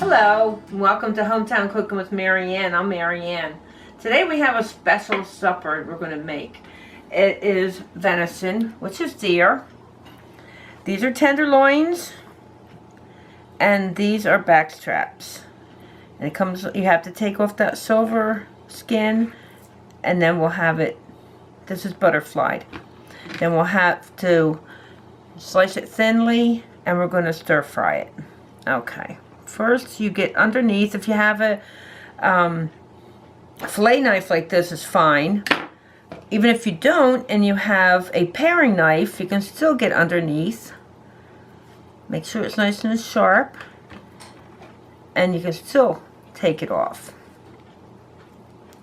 Hello, and welcome to Hometown Cooking with Marianne. I'm Marianne. Today we have a special supper we're going to make. It is venison, which is deer. These are tenderloins, and these are back straps. And it comes, you have to take off that silver skin, and then we'll have it, this is butterflied. Then we'll have to slice it thinly, and we're going to stir fry it. Okay. First, you get underneath. If you have a fillet knife like this is fine. Even if you don't and you have a paring knife, you can still get underneath. Make sure it's nice and sharp. And you can still take it off.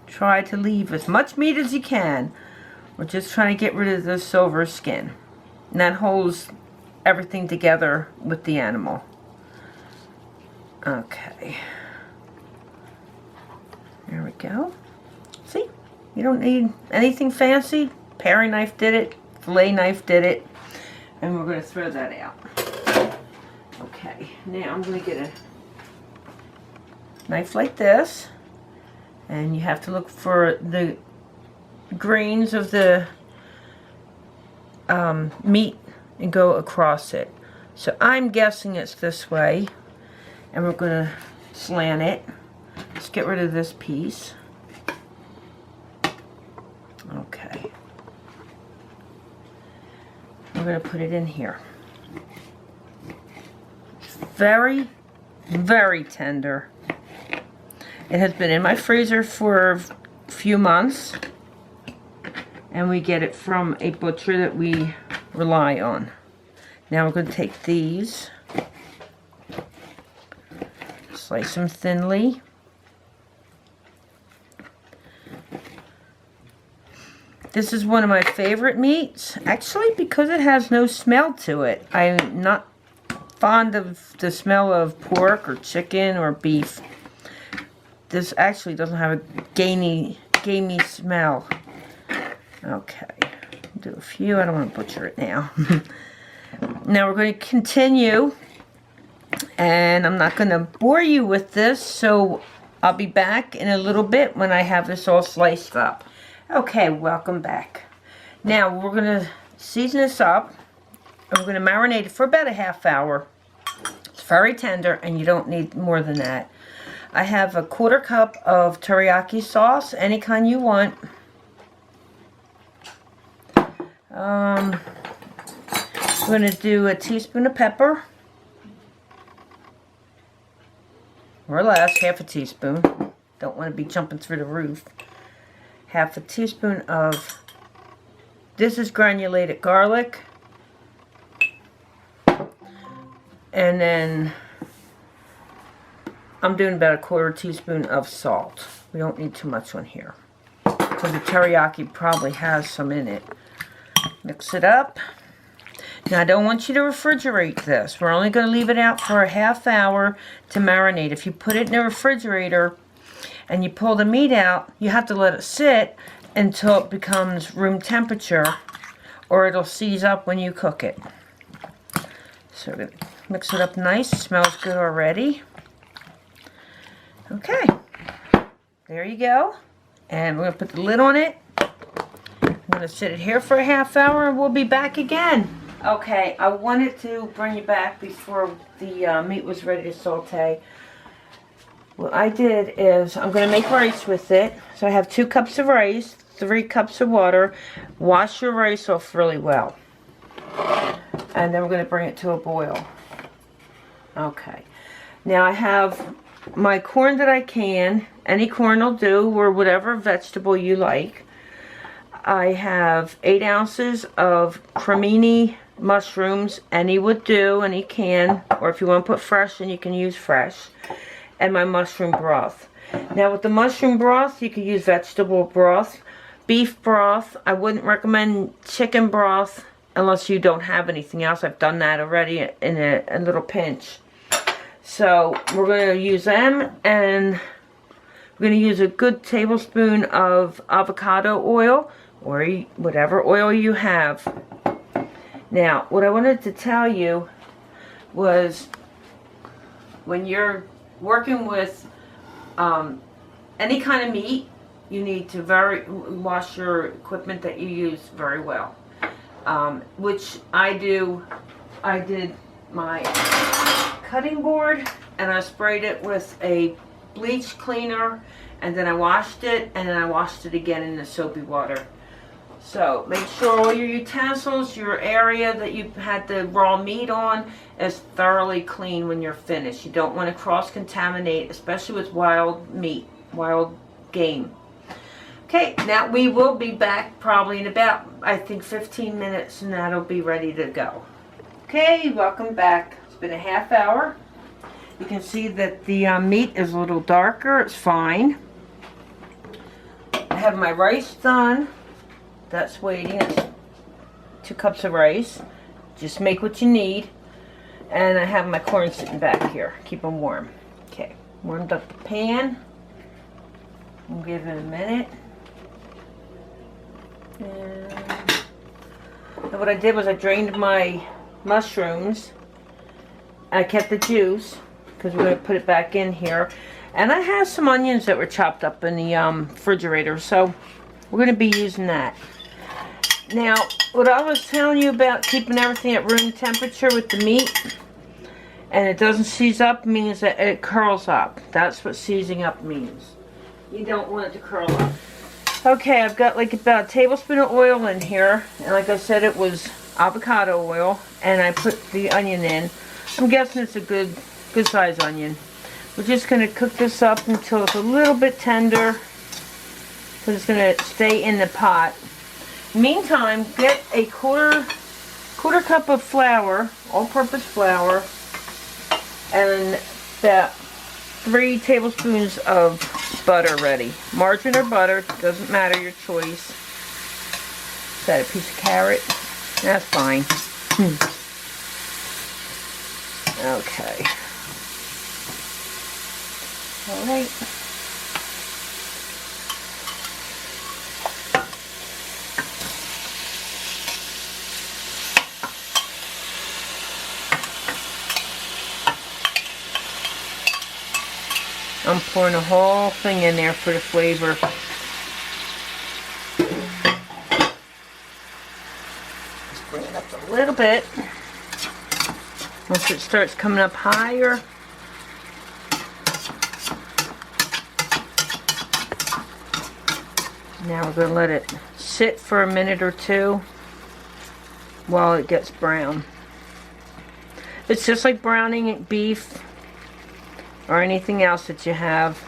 Try to leave as much meat as you can. We're just trying to get rid of the silver skin. And that holds everything together with the animal. Okay, there we go. See, you don't need anything fancy. Paring knife did it, fillet knife did it, and we're going to throw that out. Okay, now I'm going to get a knife like this, and you have to look for the grains of the meat and go across it. So I'm guessing it's this way. And we're going to slant it. Let's get rid of this piece. Okay. We're going to put it in here. It's very, very tender. It has been in my freezer for a few months. And we get it from a butcher that we rely on. Now we're going to take these. Slice them thinly. This is one of my favorite meats, actually, because it has no smell to it. I'm not fond of the smell of pork or chicken or beef. This actually doesn't have a gamey smell. Okay, do a few. I don't want to butcher it now. Now we're going to continue. And I'm not going to bore you with this, so I'll be back in a little bit when I have this all sliced up. Okay, welcome back. Now we're going to season this up, and we're going to marinate it for about a half hour. It's very tender, and you don't need more than that. I have a 1/4 cup of teriyaki sauce, any kind you want. I'm going to do a teaspoon of pepper. Or less, half a teaspoon. Don't want to be jumping through the roof. Half a teaspoon of, this is granulated garlic. And then I'm doing about a 1/4 teaspoon of salt. We don't need too much on here, because the teriyaki probably has some in it. Mix it up. Now, I don't want you to refrigerate this. We're only going to leave it out for a half hour to marinate. If you put it in the refrigerator and you pull the meat out, you have to let it sit until it becomes room temperature, or it'll seize up when you cook it. So we're going to mix it up nice. It smells good already. Okay. There you go. And we're going to put the lid on it. I'm going to sit it here for a half hour, and we'll be back again. Okay, I wanted to bring you back before the meat was ready to saute. What I did is, I'm going to make rice with it. So I have 2 cups of rice, 3 cups of water. Wash your rice off really well. And then we're going to bring it to a boil. Okay. Now I have my corn that I can. Any corn will do, or whatever vegetable you like. I have 8 ounces of cremini mushrooms. Any would do, any can. Or if you want to put fresh, then you can use fresh. And my mushroom broth. Now with the mushroom broth, you could use vegetable broth. Beef broth, I wouldn't recommend chicken broth unless you don't have anything else. I've done that already in a little pinch. So we're going to use them, and we're going to use a good tablespoon of avocado oil, or whatever oil you have. Now, what I wanted to tell you was, when you're working with any kind of meat, you need to wash your equipment that you use very well. Which I do. I did my cutting board and I sprayed it with a bleach cleaner, and then I washed it, and then I washed it again in the soapy water. So make sure all your utensils, your area that you had the raw meat on, is thoroughly clean when you're finished. You don't want to cross-contaminate, especially with wild meat, wild game. Okay, now we will be back probably in about, I think, 15 minutes, and that'll be ready to go. Okay, welcome back. It's been a half hour. You can see that the meat is a little darker. It's fine. I have my rice done. That's waiting. It's 2 cups of rice. Just make what you need. And I have my corn sitting back here. Keep them warm. Okay, warmed up the pan. We'll give it a minute. And what I did was I drained my mushrooms. I kept the juice because we're going to put it back in here. And I have some onions that were chopped up in the refrigerator, so we're going to be using that. Now, what I was telling you about keeping everything at room temperature with the meat, and it doesn't seize up, means that it curls up. That's what seizing up means. You don't want it to curl up. Okay, I've got like about a tablespoon of oil in here, and like I said, it was avocado oil, and I put the onion in. I'm guessing it's a good size onion. We're just going to cook this up until it's a little bit tender, because it's going to stay in the pot. Meantime, get a quarter cup of flour, all-purpose flour, and about 3 tablespoons of butter ready. Margarine or butter, doesn't matter, your choice. Is that a piece of carrot? That's fine. Okay. Alright. I'm pouring the whole thing in there for the flavor. Just bring it up a little bit. Once it starts coming up higher, now we're going to let it sit for a minute or two while it gets brown. It's just like browning beef or anything else that you have.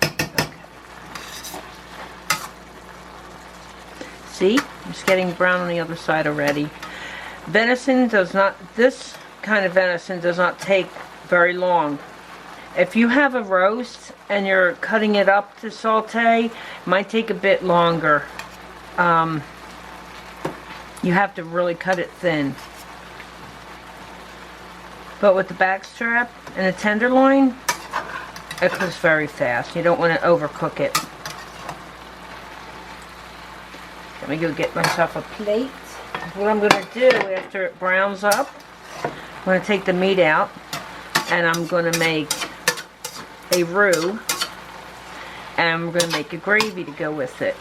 Okay. See? It's getting brown on the other side already. Venison does not, this kind of venison does not take very long. If you have a roast and you're cutting it up to saute, it might take a bit longer. You have to really cut it thin. But with the backstrap and the tenderloin, it cooks very fast. You don't want to overcook it. Let me go get myself a plate. What I'm going to do after it browns up, I'm going to take the meat out and I'm going to make a roux, and we're going to make a gravy to go with it.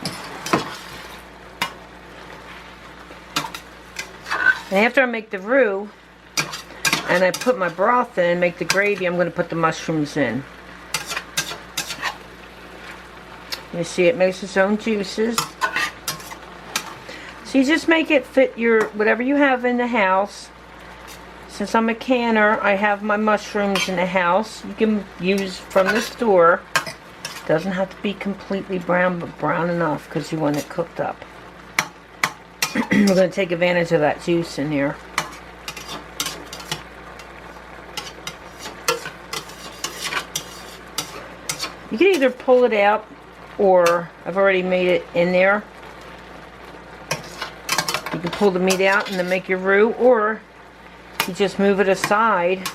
And after I make the roux and I put my broth in and make the gravy, I'm going to put the mushrooms in. You see it makes its own juices. So you just make it fit your whatever you have in the house. Since I'm a canner, I have my mushrooms in the house. You can use from the store. Doesn't have to be completely brown, but brown enough because you want it cooked up. We're going to take advantage of that juice in here. You can either pull it out, or I've already made it in there. You can pull the meat out and then make your roux, or you just move it aside.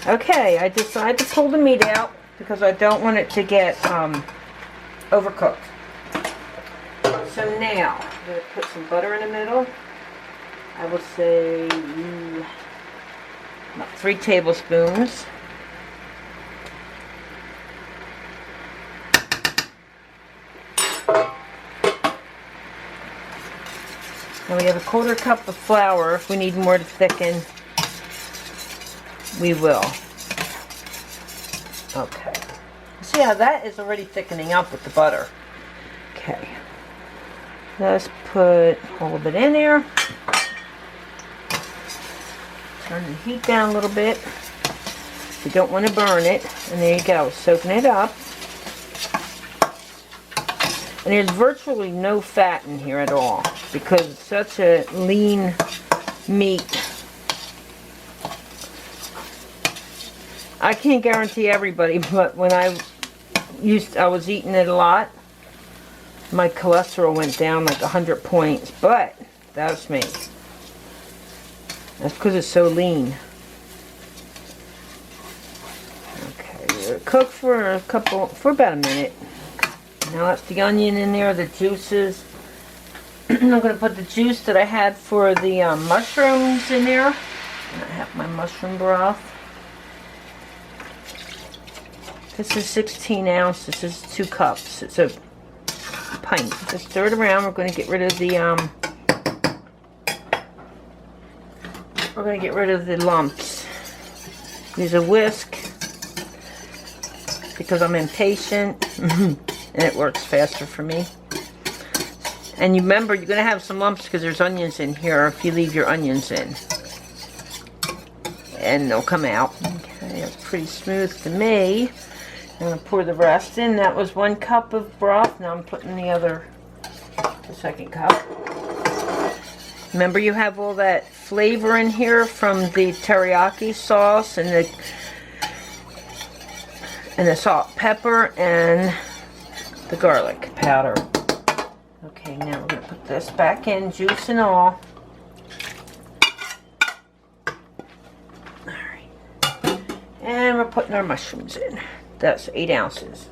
Okay, I decided to pull the meat out because I don't want it to get overcooked. So now, I'm going to put some butter in the middle. I will say about 3 tablespoons. Now we have a 1/4 cup of flour. If we need more to thicken, we will. Okay. See how that is already thickening up with the butter. Okay. Let's put a little bit in there. Turn the heat down a little bit. We don't want to burn it. And there you go, soaking it up. And there's virtually no fat in here at all because it's such a lean meat. I can't guarantee everybody, but when I was eating it a lot, my cholesterol went down like 100 points, but that's me. That's because it's so lean. Okay, cook for about a minute. Now that's the onion in there, the juices. I'm going to put the juice that I had for the mushrooms in there. And I have my mushroom broth. This is 16 ounces. This is 2 cups. It's a pint. Just stir it around. We're going to get rid of the lumps. Use a whisk because I'm impatient. And it works faster for me. And you remember, you're going to have some lumps because there's onions in here if you leave your onions in. And they'll come out. Okay, that's pretty smooth to me. I'm going to pour the rest in. That was 1 cup of broth. Now I'm putting the 2nd cup. Remember, you have all that flavor in here from the teriyaki sauce and the salt, pepper, and the garlic powder. Okay, now we're going to put this back in, juice and all. Alright. And we're putting our mushrooms in. That's 8 ounces.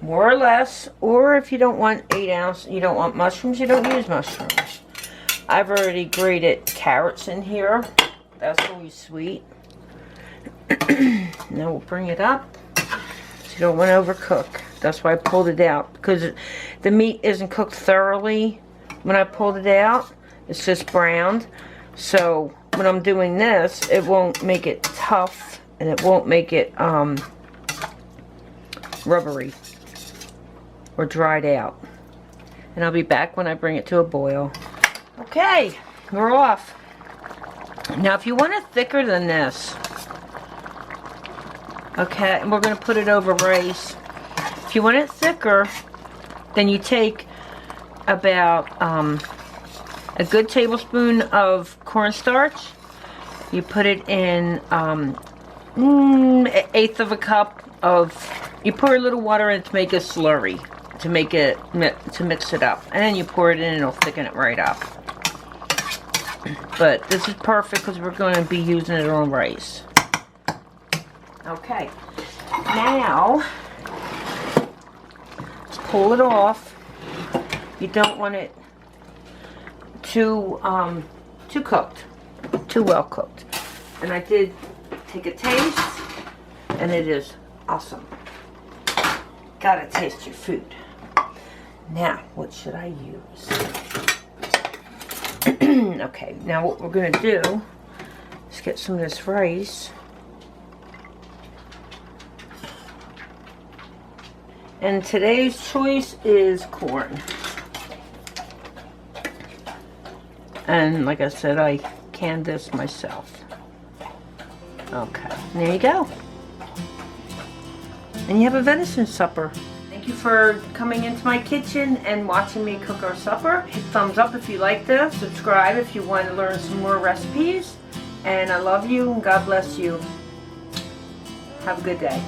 More or less. Or if you don't want 8 ounces, you don't want mushrooms, you don't use mushrooms. I've already grated carrots in here. That's always sweet. Now we'll bring it up. So you don't want to overcook. That's why I pulled it out, because the meat isn't cooked thoroughly when I pulled it out. It's just browned. So when I'm doing this, it won't make it tough and it won't make it rubbery or dried out. And I'll be back when I bring it to a boil. Okay, we're off. Now if you want it thicker than this, okay, and we're going to put it over rice. If you want it thicker, then you take about a good tablespoon of cornstarch. You put it in 1/8 of a cup of. You pour a little water in to make a slurry, to mix it up, and then you pour it in and it'll thicken it right up. But this is perfect because we're going to be using it on rice. Okay, now let's pull it off. You don't want it too cooked, too well cooked. And I did take a taste, and it is awesome. Gotta taste your food. Now, what should I use? Okay, now what we're gonna do is get some of this rice. And today's choice is corn. And like I said, I canned this myself. Okay, there you go. And you have a venison supper. Thank you for coming into my kitchen and watching me cook our supper. Hit thumbs up if you like this. Subscribe if you want to learn some more recipes. And I love you and God bless you. Have a good day.